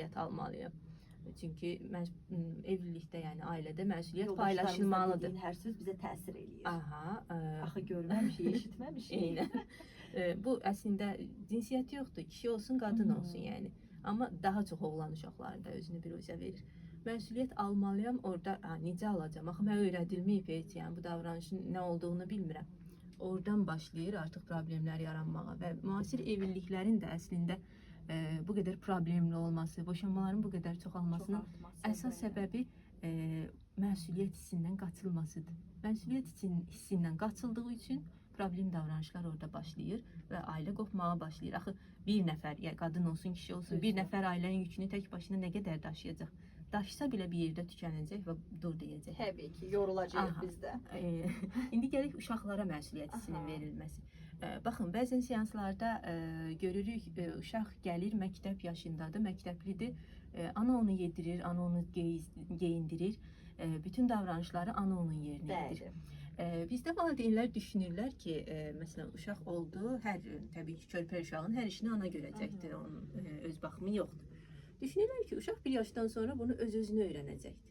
məsuliyyət almalıyam. Çünki evlilikdə, yəni ailədə məsuliyyət Yoldaşlarımızla paylaşılmalıdır. dediyin hər söz bizə təsir eləyir. Aha, Axı görməmişik, eşitməmişik. Eynən. Bu əslində cinsiyyət yoxdur. Kişi olsun, qadın olsun yəni. Amma daha çox oğlan uşaqları da özünü biruzə verir. Məsuliyyət almalıyam, orada necə alacağam? Axı mən öyrədilməyib heç, yəni bu davranışın nə olduğunu bilmirəm. Oradan başlayır artıq problemlər yaranmağa və müasir evliliklərin də əslində bu qədər problemli olması, boşanmaların bu qədər çoxalmasının əsas səbəbi məsuliyyət hissindən qaçılmasıdır. Məsuliyyət hissindən qaçıldığı üçün problem davranışlar orada başlayır və ailə qopmağa başlayır. Axı bir nəfər, ya qadın olsun, kişi olsun, bir nəfər ailənin yükünü tək başına nə qədər daşıyacaq? Daşısa belə bir yerdə tükənəcək və dur deyəcək. Təbii ki, yorulacağıq biz də. İndi gələk uşaqlara məsuliyyət hissinin verilməsi. Baxın, bəzən seanslarda görürük, uşaq gəlir, məktəb yaşındadır, məktəblidir. Ana onu yedirir, ana onu geyindirir. Bütün davranışları ana onun yerinə edir. Bizdə valideynlər düşünürlər ki, məsələn, uşaq oldu, təbii ki, körpə uşağın hər işini ana görəcəkdir, onun öz baxımı yoxdur. Düşünürlər ki, uşaq 1 yaşdan sonra bunu öz-özünə öyrənəcəkdir.